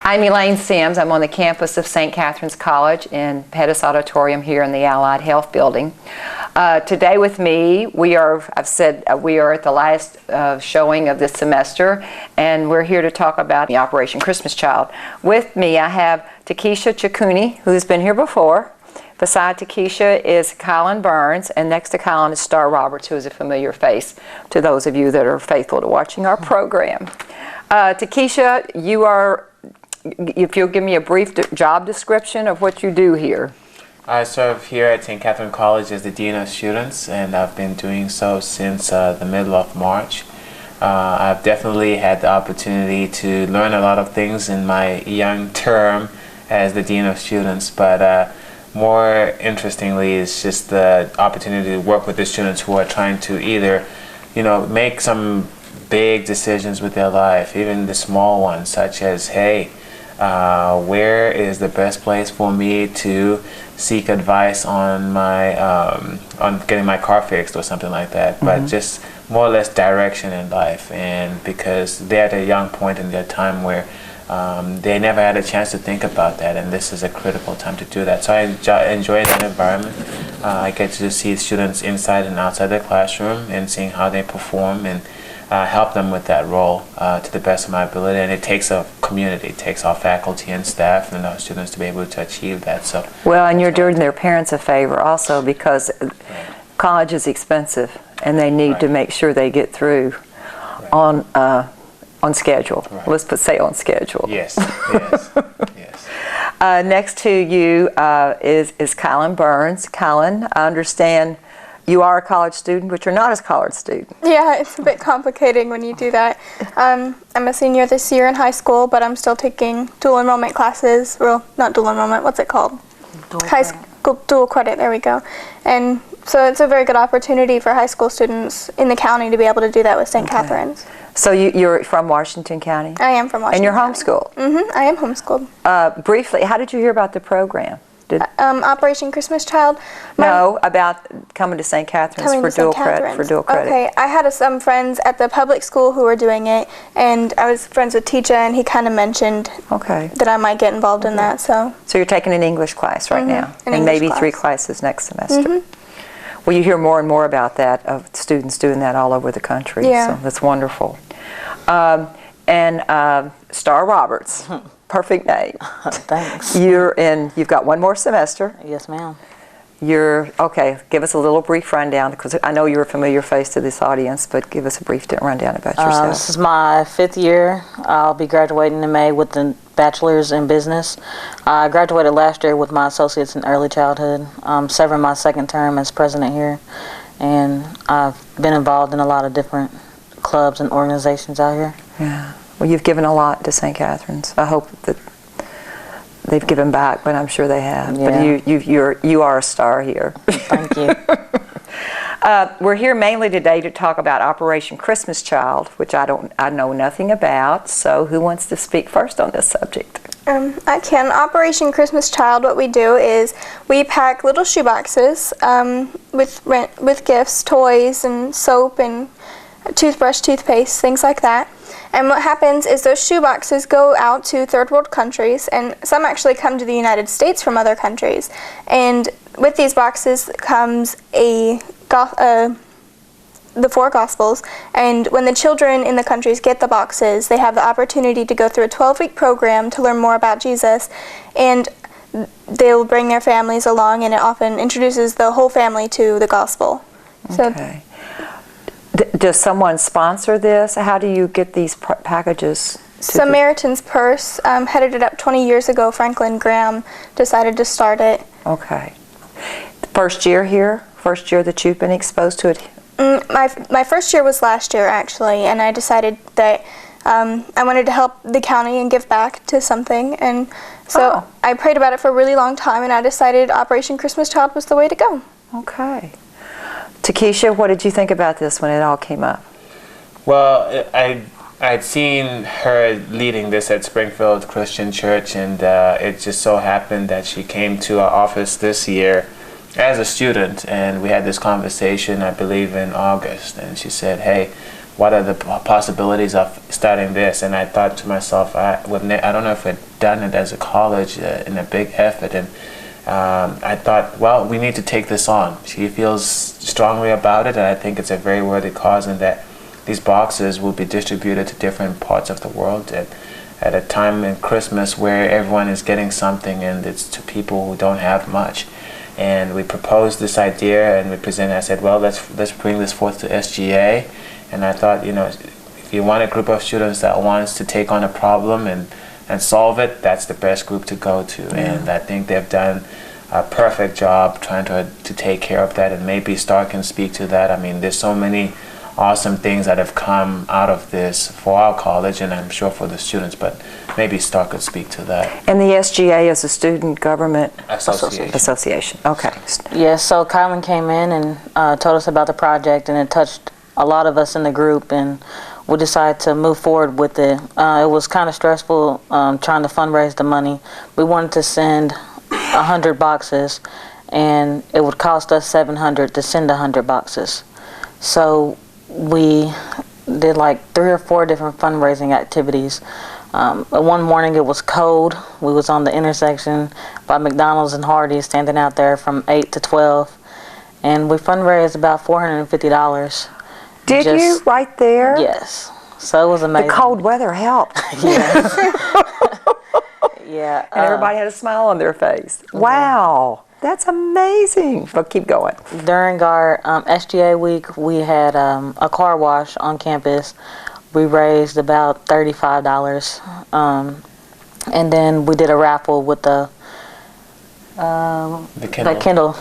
I'm Elaine Sims. I'm on the campus of St. Catherine's College in Pettis Auditorium here in the Allied Health Building. Today with me, we are at the last showing of this semester, and we're here to talk about the Operation Christmas Child. With me, I have Takesha Chikuni, who's been here before. Beside Takesha is Colin Burns, and next to Colin is Star Roberts, who is a familiar face to those of you that are faithful to watching our program. Takesha, if you'll give me a brief job description of what you do here. I serve here at St. Catherine College as the Dean of Students, and I've been doing so since the middle of March. I've definitely had the opportunity to learn a lot of things in my young term as the Dean of Students, but more interestingly is just the opportunity to work with the students who are trying to either, make some big decisions with their life, even the small ones, such as, hey, where is the best place for me to seek advice on my on getting my car fixed or something like that, but just more or less direction in life. And because they're at a young point in their time where they never had a chance to think about that, and this is a critical time to do that. So I enjoy that environment. I get to see students inside and outside the classroom and seeing how they perform and help them with that role to the best of my ability. And it takes a community, it takes our faculty and staff and our students to be able to achieve that. So well, and you're doing their parents a favor also, because college is expensive and they need to make sure they get through on schedule. Let's say on schedule. Yes, yes, yes. Next to you is Colin Burns. Colin, I understand you are a college student, but you're not a college student. Yeah, it's a bit complicating when you do that. I'm a senior this year in high school, but I'm still taking dual enrollment classes. Well, not dual enrollment, what's it called? High school dual credit, there we go. And so it's a very good opportunity for high school students in the county to be able to do that with St. Catherine's. So you're from Washington County? I am from Washington And you're County. homeschooled? Mm-hmm, I am homeschooled. Briefly, how did you hear about the program? Operation Christmas Child. No, about coming to St. Catherine's for dual credit. Okay, I had some friends at the public school who were doing it, and I was friends with Teacher, and he kind of mentioned that I might get involved in that. So you're taking an English class right now, and maybe 3 classes next semester. Well, you hear more and more about that, of students doing that all over the country. Yeah. So that's wonderful. And Star Roberts. Perfect name. Thanks. You've got one more semester. Yes, ma'am. Give us a little brief rundown, because I know you're a familiar face to this audience, but give us a brief rundown about yourself. This is my 5th year. I'll be graduating in May with a bachelor's in business. I graduated last year with my associates in early childhood. I'm serving my 2nd term as president here, and I've been involved in a lot of different clubs and organizations out here. Yeah. Well, you've given a lot to St. Catherine's. I hope that they've given back, but I'm sure they have. Yeah. But you are a star here. Thank you. We're here mainly today to talk about Operation Christmas Child, which I know nothing about. So who wants to speak first on this subject? I can. Operation Christmas Child, what we do is we pack little shoe boxes with gifts, toys, and soap, and toothbrush, toothpaste, things like that. And what happens is those shoe boxes go out to third world countries, and some actually come to the United States from other countries. And with these boxes comes the 4 Gospels, and when the children in the countries get the boxes, they have the opportunity to go through a 12-week program to learn more about Jesus, and they'll bring their families along, and it often introduces the whole family to the Gospel. Okay. Does someone sponsor this? How do you get these packages? Samaritan's Purse headed it up 20 years ago. Franklin Graham decided to start it. Okay. First year here? First year that you've been exposed to it? My first year was last year, actually, and I decided that I wanted to help the county and give back to something, and so I prayed about it for a really long time, and I decided Operation Christmas Child was the way to go. Okay. Takesha, what did you think about this when it all came up? Well, I'd seen her leading this at Springfield Christian Church, and it just so happened that she came to our office this year as a student, and we had this conversation, I believe, in August, and she said, hey, what are the possibilities of starting this? And I thought to myself, I don't know if it done it as a college in a big effort, and I thought, well, we need to take this on. She feels strongly about it, and I think it's a very worthy cause, and that these boxes will be distributed to different parts of the world at a time in Christmas where everyone is getting something, and it's to people who don't have much. And we proposed this idea, and we presented. I said, well, let's bring this forth to SGA. And I thought, if you want a group of students that wants to take on a problem and solve it, that's the best group to go to. And I think they've done a perfect job trying to take care of that. And maybe Star can speak to that. I mean, there's so many awesome things that have come out of this for our college, and I'm sure for the students, but maybe Star could speak to that. And the SGA is a Student Government Association. Okay. Yeah, so Kylan came in and told us about the project, and it touched a lot of us in the group, and we decided to move forward with it. It was kind of stressful trying to fundraise the money. We wanted to send 100 boxes, and it would cost us $700 to send 100 boxes. So we did like 3 or 4 different fundraising activities. One morning it was cold. We was on the intersection by McDonald's and Hardee's, standing out there from 8 to 12, and we fundraised about $450. Did you right there? Yes. So it was amazing. The cold weather helped. Yeah. And everybody had a smile on their face. Wow. That's amazing. But keep going. During our SGA week, we had a car wash on campus. We raised about $35. And then we did a raffle with the Kindle.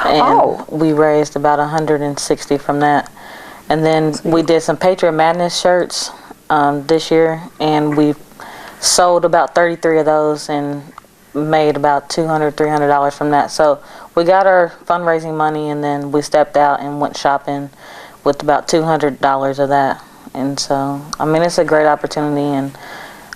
And we raised about $160 from that. And then we did some Patriot Madness shirts this year, and we sold about 33 of those and made about $200, $300 from that. So we got our fundraising money, and then we stepped out and went shopping with about $200 of that. And so, I mean, it's a great opportunity, and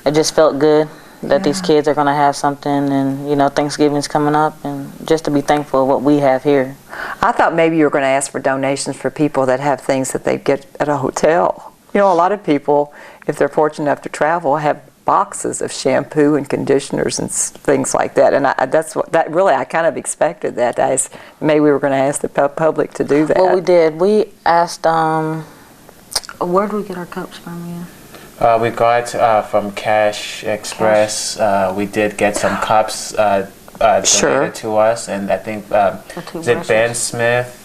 it just felt good that these kids are going to have something, and Thanksgiving's coming up, and just to be thankful of what we have here. I thought maybe you were going to ask for donations for people that have things that they get at a hotel. A lot of people, if they're fortunate enough to travel, have boxes of shampoo and conditioners and things like that. And I kind of expected that. Maybe we were going to ask the public to do that. Well, we did. We asked, where did we get our cups from? We got from Cash Express. We did get some cups donated to us, and I think is it Ben Smith,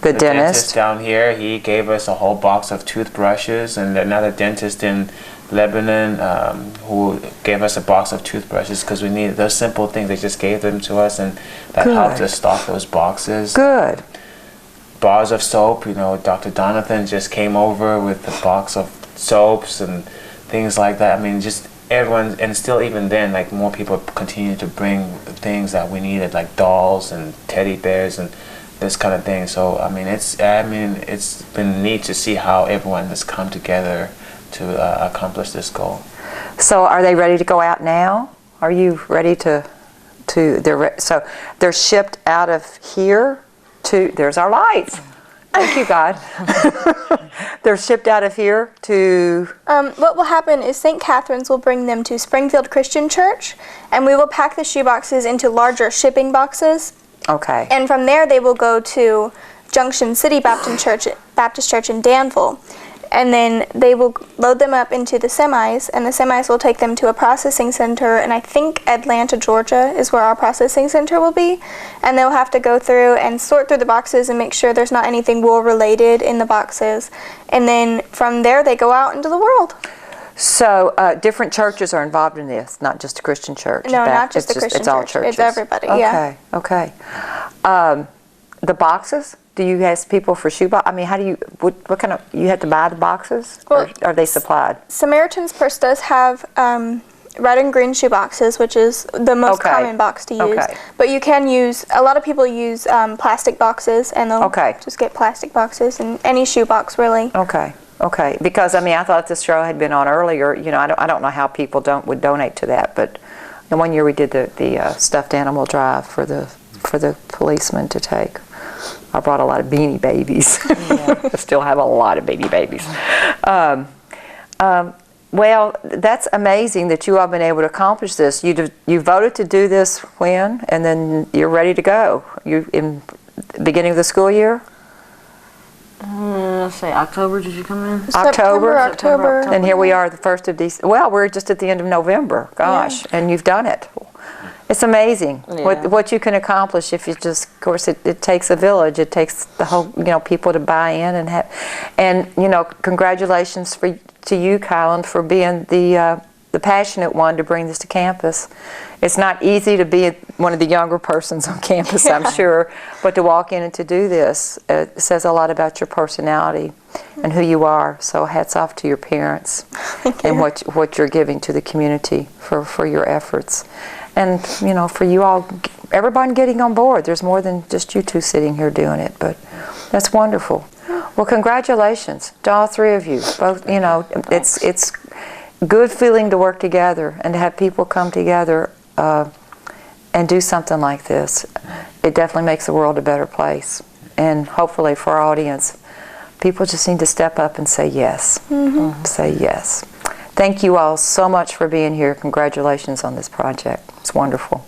the dentist down here? He gave us a whole box of toothbrushes, and another dentist in Lebanon who gave us a box of toothbrushes because we needed those simple things. They just gave them to us, and that helped us stock those boxes. Good. Bars of soap. Dr. Donathan just came over with a box of soaps and things like that. I mean, just everyone, and still even then, like, more people continue to bring things that we needed, like dolls and teddy bears and this kind of thing. So it's been neat to see how everyone has come together to accomplish this goal. So are they ready to go out now? Are you ready to so they're shipped out of here to, there's our lights. Thank you, God. They're shipped out of here to... What will happen is St. Catherine's will bring them to Springfield Christian Church, and we will pack the shoe boxes into larger shipping boxes. Okay. And from there they will go to Junction City Baptist Church in Danville. And then they will load them up into the semis, and the semis will take them to a processing center, and I think Atlanta, Georgia is where our processing center will be. And they'll have to go through and sort through the boxes and make sure there's not anything wool related in the boxes. And then from there they go out into the world. So different churches are involved in this, not just a Christian church? No, not just the Christian church. It's all church. churches. It's everybody, yeah. Okay. The boxes? Do you ask people for shoe box? I mean, how do you, what kind of, you have to buy the boxes? Well, or are they supplied? Samaritan's Purse does have red and green shoe boxes, which is the most common box to use. Okay. But you can use, a lot of people use plastic boxes, and they'll just get plastic boxes, and any shoe box really. Okay. Because, I thought this show had been on earlier. I don't know how people would donate to that, but the one year we did the stuffed animal drive for the policemen to take. I brought a lot of Beanie Babies. I still have a lot of Beanie Babies. Well, that's amazing that you all have been able to accomplish this. You voted to do this when, and then you're ready to go. You in the beginning of the school year? Let's say October, did you come in? October. And here we are, the 1st of December. Well, we're just at the end of November. Gosh, and you've done it. It's amazing what you can accomplish if you just, of course, it takes a village. It takes the whole, people to buy in and have, and congratulations to you, Kylan, for being the passionate one to bring this to campus. It's not easy to be one of the younger persons on campus, I'm sure, but to walk in and to do this, it says a lot about your personality and who you are. So hats off to your parents and what you're giving to the community for your efforts. And, for you all, everybody getting on board. There's more than just you two sitting here doing it, but that's wonderful. Well, congratulations to all three of you. Both, it's good feeling to work together and to have people come together and do something like this. It definitely makes the world a better place. And hopefully for our audience, people just need to step up and say yes. Say yes. Thank you all so much for being here. Congratulations on this project. It's wonderful.